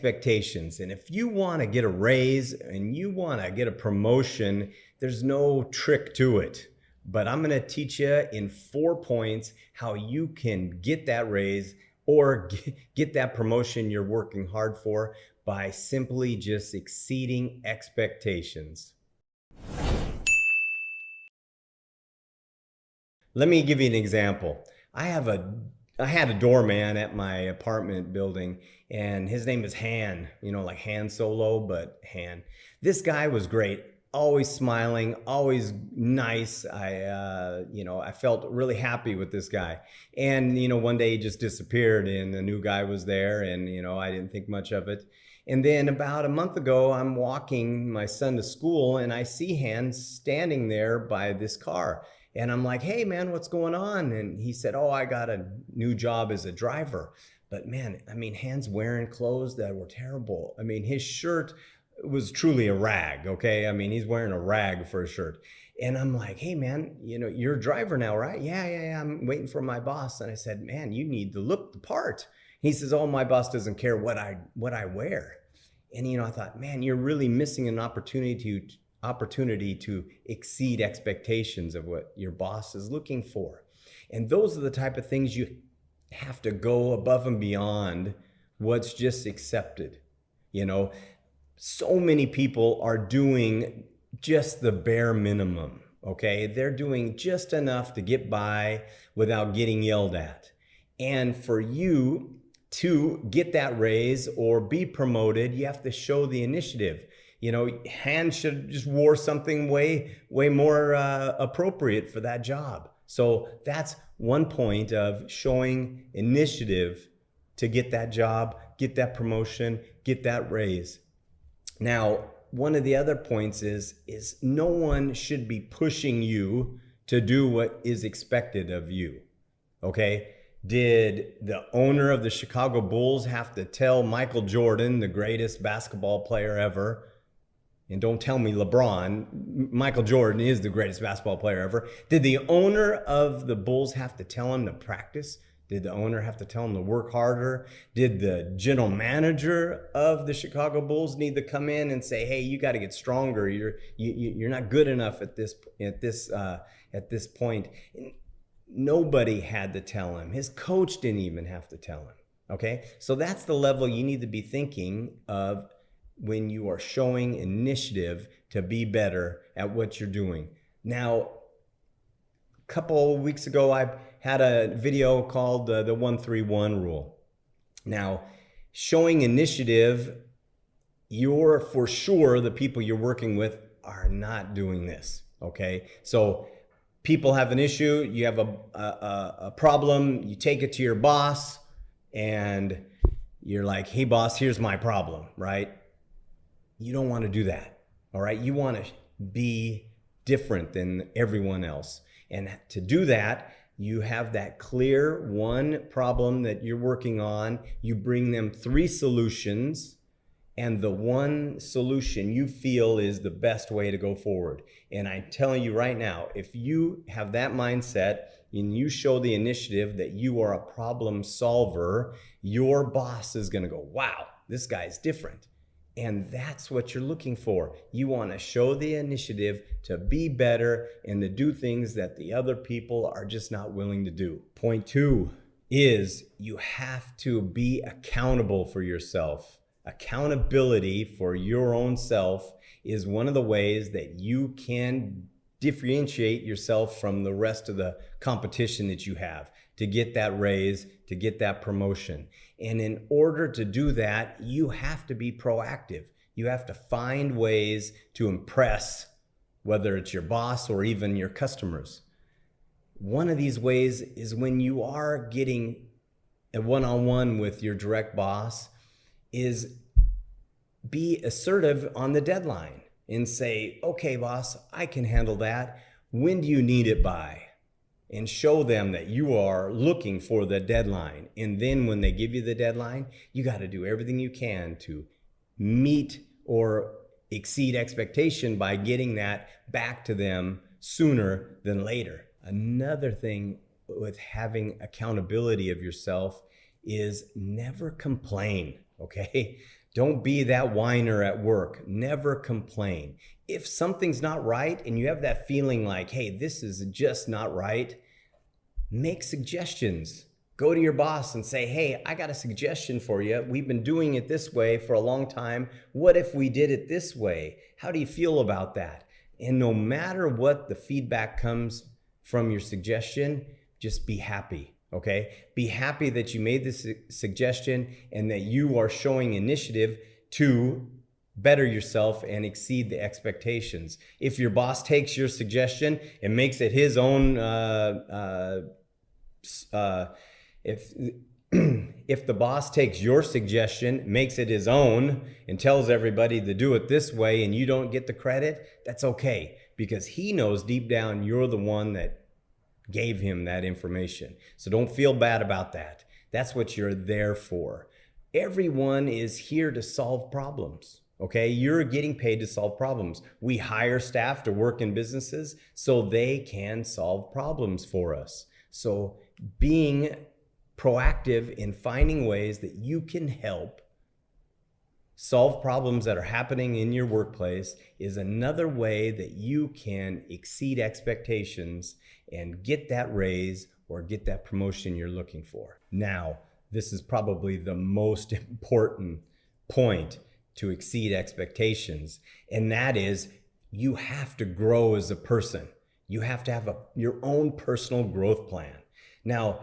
expectations. And if you want to get a raise and you want to get a promotion, there's no trick to it. But I'm going to teach you in 4 points how you can get that raise or get that promotion you're working hard for by simply just exceeding expectations. Let me give you an example. I had a doorman at my apartment building, and his name is Han, like Han Solo, but Han. This guy was great, always smiling, always nice. I felt really happy with this guy. And, one day he just disappeared and a new guy was there, and, I didn't think much of it. And then about a month ago, I'm walking my son to school and I see Han standing there by this car. And I'm like, hey man, what's going on? And he said, oh, I got a new job as a driver. But man, Han's wearing clothes that were terrible. His shirt was truly a rag, okay? He's wearing a rag for a shirt. And I'm like, hey man, you're a driver now, right? Yeah, I'm waiting for my boss. And I said, man, you need to look the part. He says, oh, my boss doesn't care what I wear. And I thought, man, you're really missing an opportunity to exceed expectations of what your boss is looking for. And those are the type of things you have to go above and beyond what's just accepted. So many people are doing just the bare minimum, okay? They're doing just enough to get by without getting yelled at. And for you to get that raise or be promoted, you have to show the initiative. Han should just wore something way more appropriate for that job. So that's 1 point of showing initiative to get that job, get that promotion, get that raise. Now, one of the other points is no one should be pushing you to do what is expected of you, okay? Did the owner of the Chicago Bulls have to tell Michael Jordan, the greatest basketball player ever, and don't tell me LeBron, Michael Jordan is the greatest basketball player ever. Did the owner of the Bulls have to tell him to practice? Did the owner have to tell him to work harder? Did the general manager of the Chicago Bulls need to come in and say, hey, you got to get stronger. You're not good enough at this point. Nobody had to tell him. His coach didn't even have to tell him, okay? So that's the level you need to be thinking of when you are showing initiative to be better at what you're doing. Now, a couple of weeks ago, I had a video called the 1-3-1 rule. Now, showing initiative, you're for sure the people you're working with are not doing this, okay? So people have an issue, you have a problem, you take it to your boss, and you're like, hey boss, here's my problem, right? You don't want to do that, all right? You want to be different than everyone else. And to do that, you have that clear one problem that you're working on. You bring them 3 solutions, and the one solution you feel is the best way to go forward. And I'm telling you right now, if you have that mindset and you show the initiative that you are a problem solver, your boss is going to go, wow, this guy's different. And that's what you're looking for. You want to show the initiative to be better and to do things that the other people are just not willing to do. Point 2 is you have to be accountable for yourself. Accountability for your own self is one of the ways that you can differentiate yourself from the rest of the competition that you have to get that raise, to get that promotion. And in order to do that, you have to be proactive. You have to find ways to impress, whether it's your boss or even your customers. One of these ways is when you are getting a one-on-one with your direct boss, is be assertive on the deadline and say, okay, boss, I can handle that. When do you need it by? And show them that you are looking for the deadline. And then when they give you the deadline, you got to do everything you can to meet or exceed expectation by getting that back to them sooner than later. Another thing with having accountability of yourself is never complain, okay? Don't be that whiner at work. Never complain. If something's not right and you have that feeling like, hey, this is just not right, make suggestions. Go to your boss and say, hey, I got a suggestion for you. We've been doing it this way for a long time. What if we did it this way? How do you feel about that? And no matter what the feedback comes from your suggestion, just be happy, okay? Be happy that you made this suggestion and that you are showing initiative to better yourself and exceed the expectations. If your boss takes your suggestion and makes it his own, if if the boss takes your suggestion, makes it his own, and tells everybody to do it this way and you don't get the credit, that's okay, because he knows deep down you're the one that gave him that information. So don't feel bad about that. That's what you're there for. Everyone is here to solve problems. Okay, you're getting paid to solve problems. We hire staff to work in businesses so they can solve problems for us. So being proactive in finding ways that you can help solve problems that are happening in your workplace is another way that you can exceed expectations and get that raise or get that promotion you're looking for. Now, this is probably the most important point to exceed expectations, and that is you have to grow as a person. You have to have your own personal growth plan. Now,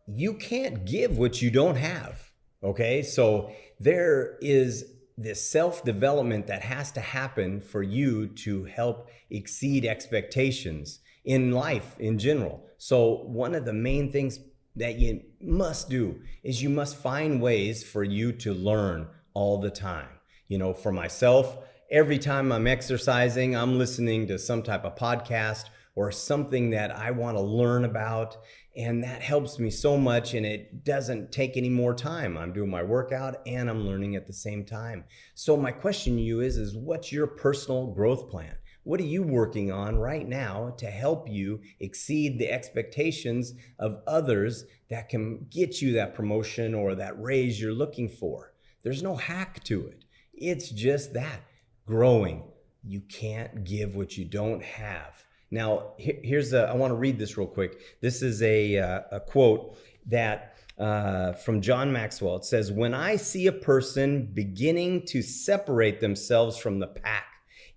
you can't give what you don't have, okay? So there is this self-development that has to happen for you to help exceed expectations in life in general. So one of the main things that you must do is you must find ways for you to learn all the time. You know, for myself, every time I'm exercising, I'm listening to some type of podcast or something that I want to learn about. And that helps me so much, and it doesn't take any more time. I'm doing my workout and I'm learning at the same time. So my question to you is what's your personal growth plan? What are you working on right now to help you exceed the expectations of others that can get you that promotion or that raise you're looking for? There's no hack to it. It's just that, growing. You can't give what you don't have. Now, I want to read this real quick. This is a quote that from John Maxwell. It says, when I see a person beginning to separate themselves from the pack,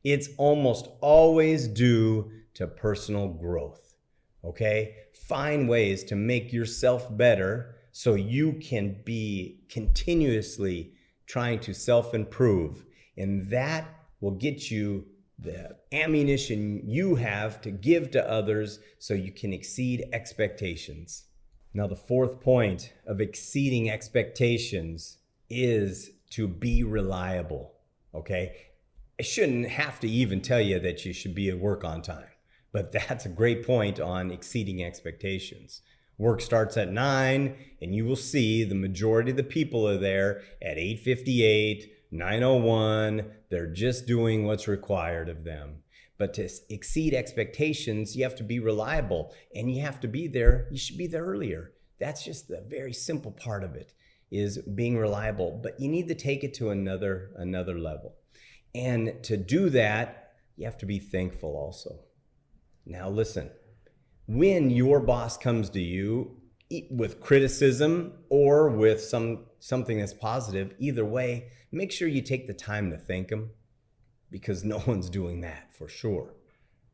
it's almost always due to personal growth, okay? Find ways to make yourself better so you can be continuously trying to self-improve, and that will get you the ammunition you have to give to others so you can exceed expectations. Now, the fourth point of exceeding expectations is to be reliable, okay? I shouldn't have to even tell you that you should be at work on time, but that's a great point on exceeding expectations. Work starts at 9, and you will see the majority of the people are there at 8:58, 9:01. They're just doing what's required of them. But to exceed expectations, you have to be reliable, and you have to be there. You should be there earlier. That's just the very simple part of it, is being reliable. But you need to take it to another level. And to do that, you have to be thankful also. Now listen, when your boss comes to you with criticism or with something that's positive, either way, make sure you take the time to thank them, because no one's doing that for sure.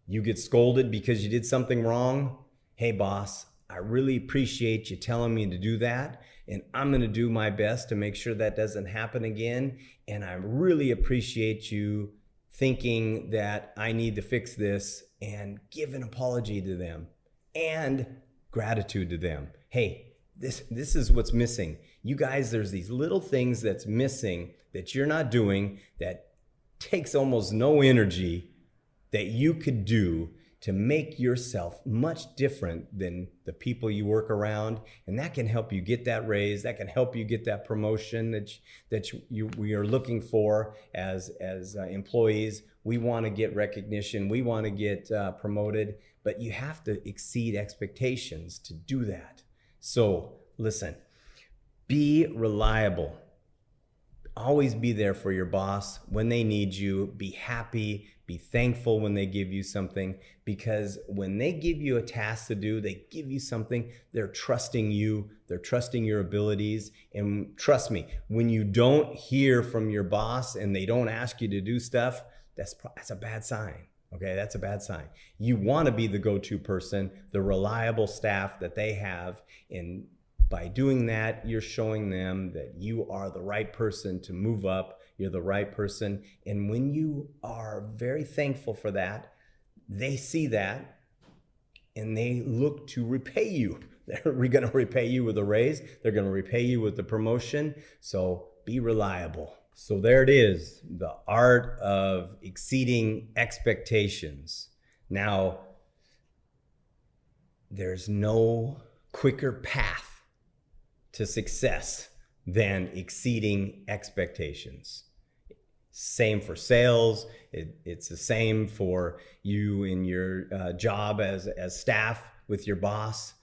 You get scolded because you did something wrong. Hey boss, I really appreciate you telling me to do that, and I'm going to do my best to make sure that doesn't happen again. And I really appreciate you thinking that I need to fix this, and give an apology to them and gratitude to them. Hey, this is what's missing. You guys, there's these little things that's missing that you're not doing that takes almost no energy that you could do to make yourself much different than the people you work around. And that can help you get that raise. That can help you get that promotion that we are looking for as employees. We want to get recognition. We want to get promoted, but you have to exceed expectations to do that. So listen, be reliable. always be there for your boss when they need you. Be happy, be thankful when they give you something, because when they give you a task to do, they give you something, they're trusting you, they're trusting your abilities. And trust me, when you don't hear from your boss and they don't ask you to do stuff, that's a bad sign. Okay, that's a bad sign. You want to be the go-to person, the reliable staff that they have. And by doing that, you're showing them that you are the right person to move up. You're the right person. And when you are very thankful for that, they see that and they look to repay you. They're going to repay you with a raise. They're going to repay you with the promotion. So be reliable. So there it is, the art of exceeding expectations. Now, there's no quicker path to success than exceeding expectations. Same for sales. It's the same for you in your job as staff with your boss.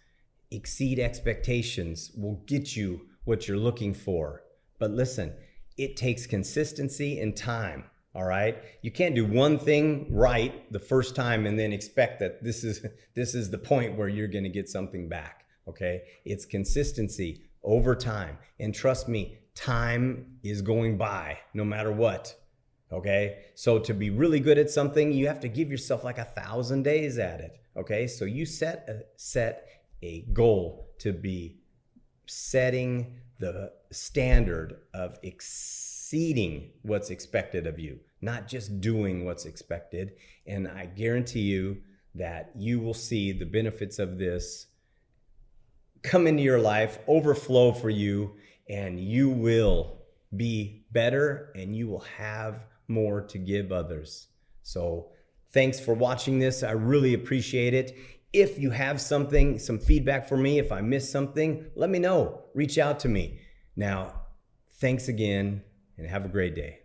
Exceed expectations will get you what you're looking for. But listen, it takes consistency and time, all right? You can't do one thing right the first time and then expect that this is the point where you're gonna get something back, okay? It's consistency over time. And trust me, time is going by no matter what, okay? So to be really good at something, you have to give yourself like 1,000 days at it, okay? So you set a goal to be setting the standard of exceeding what's expected of you, not just doing what's expected. And I guarantee you that you will see the benefits of this come into your life, overflow for you, and you will be better and you will have more to give others. So thanks for watching this. I really appreciate it. If you have some feedback for me, if I missed something, let me know. Reach out to me. Now, thanks again and have a great day.